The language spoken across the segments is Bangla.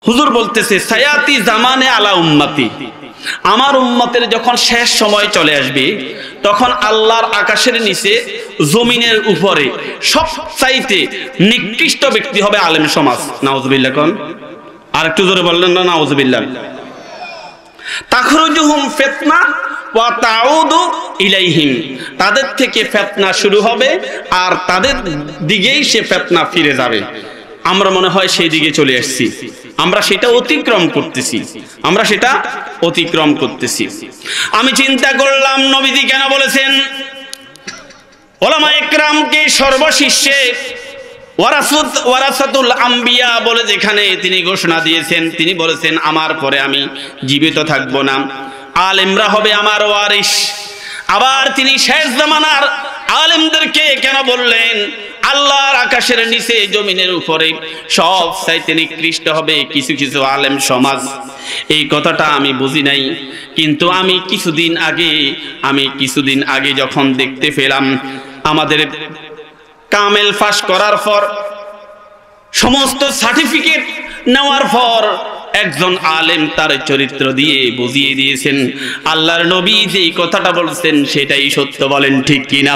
হুজুর বলতেছে সায়াতি জামানে আলা উম্মতি, আমার উম্মতের যখন শেষ সময় চলে আসবে তখন আল্লাহর আকাশের নিচে জমিনের উপরে সবচাইতে নিকৃষ্ট ব্যক্তি হবে আলেম সমাজ। নাউজুবিল্লাহ। কোন আর একটু জোরে বললেন না নাউজুবিল্লাহ। তাখরুজুহুম ফিতনা ওয়া তাউদু ইলাইহিম, তাদের থেকে ফিতনা শুরু হবে আর তাদের দিকেই সে ফিতনা ফিরে যাবে। আমরা মনে হয় সেই দিকে চলে আসছি, আমরা সেটা অতিক্রম করতেছি। আমি চিন্তা করলাম নবীজি কেন বলেছেন উলামায়ে কেরামকে সর্বশিষ্যে ওয়ারাসাতুল আম্বিয়া বলে, যেখানে তিনি ঘোষণা দিয়েছেন, তিনি বলেছেন আমার পরে আমি জীবিত থাকবো না, আলেমরা হবে আমার ওয়ারিস। আবার তিনি শেষ জামানার আলেমদেরকে কেন বললেন আল্লাহর আকাশের নিচে জমিনের উপরে সব চাইতে নিকৃষ্ট হবে কিছু কিছু আলেম সমাজ? এই কথাটা আমি বুঝি নাই, কিন্তু আমি কিছুদিন আগে যখন দেখতে পেলাম আমাদের কামেল পাস করার পর সমস্ত সার্টিফিকেট নেওয়ার পর একজন আলেম তার চরিত্র দিয়ে বুঝিয়ে দিয়েছেন আল্লাহর নবী যে কথাটা বলছেন সেটাই সত্য। বলেন ঠিক কিনা?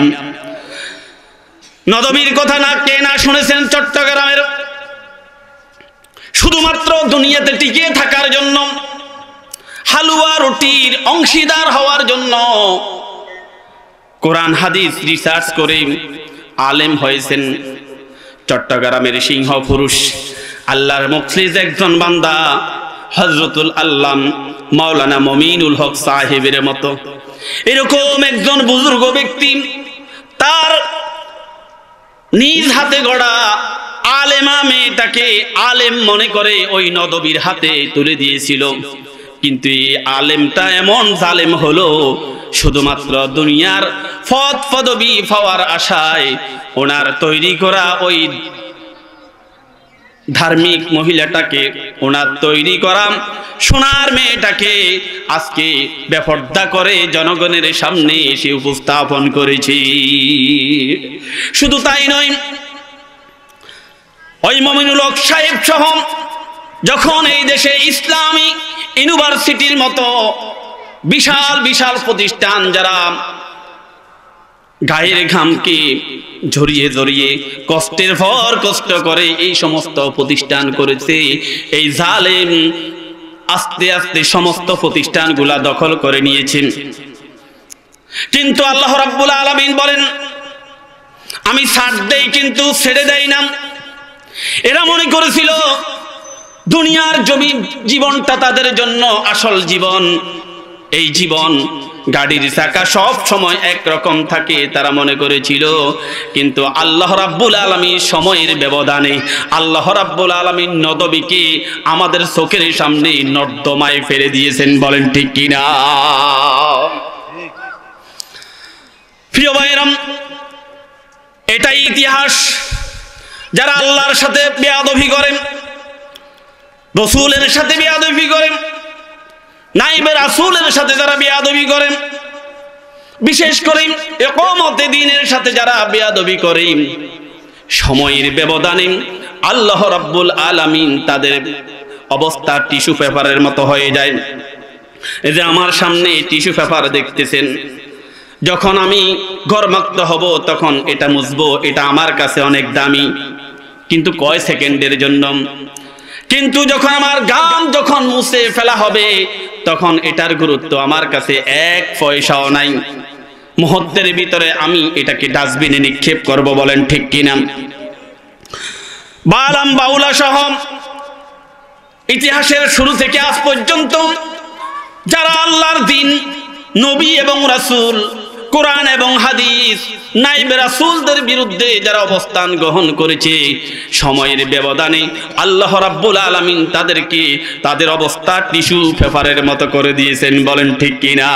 নবীর কথা কে না শুনেছেন? চট্টগ্রামের শুধুমাত্র দুনিয়াতে টিকে থাকার জন্য, হালুয়া রুটির অংশীদার হওয়ার জন্য কোরআন হাদিস রিসার্চ করে আলেম হয়েছেন চট্টগ্রামের সিংহ পুরুষ আল্লাহর মুখলিস একজন বান্দা হযরতুল আল্লাম মাওলানা মমিনুল হক সাহেবের মতো এরকম একজন বুজুর্গ ব্যক্তি তার নিজ হাতে গড়া আলেমা মেয়েটাকে আলেম মনে করে ওই নদবীর হাতে তুলে দিয়েছিল। কিন্তু এই আলেমটা এমন জালেম হলো, শুধুমাত্র দুনিয়ার পদবি পাওয়ার আশায় ওনার তৈরি করা ওই ধার্মিক মহিলাটাকে, ওনার তৈরি করা সোনার মেয়েটাকে আজকে বেপরদা করে জনগণের সামনে এসে উপস্থাপন করেছি। শুধু তাই নয়, ওই মমিনুল হক সাহেব সহ যখন এই দেশে ইসলামী ইউনিভার্সিটির মতো বিশাল বিশাল প্রতিষ্ঠান যারা গায়ের ঘামকে ঝরিয়ে ঝরিয়ে কষ্টের পর কষ্ট করে এই সমস্ত প্রতিষ্ঠান করেছে, এই জালেম আস্তে আস্তে সমস্ত প্রতিষ্ঠানগুলা দখল করে নিয়েছেন। কিন্তু আল্লাহ রাব্বুল আলামিন বলেন আমি ছাড় দেই কিন্তু ছেড়ে দেই না। এরা মনে করেছিল দুনিয়ার জীবনটা তাদের জন্য আসল জীবন, এই জীবন গাড়ির চাকা সব সময় একরকম থাকে তারা মনে করেছিল। কিন্তু আল্লাহ রাব্বুল আলামিন সময়ের ব্যবধানে আল্লাহ রাব্বুল আলামিন নবীকে আমাদের চোখের সামনে নর্দমায় ফেলে দিয়েছেন। বলেন ঠিক কিনা? প্রিয় ভাইরা, এটাই ইতিহাস। যারা আল্লাহর সাথে বেয়াদবি করেন, রাসূলের সাথে বেয়াদবি করেন, নাইবে রাসূলের সাথে যারা বেয়াদবি করেন, বিশেষ করে ইকামতে দ্বীনের সাথে যারা বেয়াদবি করেন, সময়ের ব্যবধানে আল্লাহ রাব্বুল আলামিন তাদের অবস্থা টিস্যু পেপারের মতো হয়ে যায়। এই যে আমার সামনে টিস্যু পেপার দেখতেছেন, যখন আমি ঘরমাক্ত হব তখন এটা মুছবো, এটা আমার কাছে অনেক দামি, কিন্তু কয় সেকেন্ডের জন্য। কিন্তু যখন আমার গাম যখন মুছে ফেলা হবে তখন এটার গুরুত্ব আমার কাছে এক পয়সাও নাই। মুহূর্তের ভিতরে আমি এটাকে ডাস্টবিনে নিক্ষেপ করব। বলেন ঠিক কিনা? বালাম বাউলা সহ ইতিহাসের শুরু থেকে আজ পর্যন্ত যারা আল্লাহর দ্বীন, নবী এবং রাসূল, কোরআন এবং হাদিস, নাইবে রাসূলদের বিরুদ্ধে যারা অবস্থান গ্রহণ করেছে, সময়ের ব্যবধানে আল্লাহ রাব্বুল আলামিন তাদেরকে তাদের অবস্থা টিস্যু পেপারের মতো করে দিয়েছেন। বলেন ঠিক কিনা?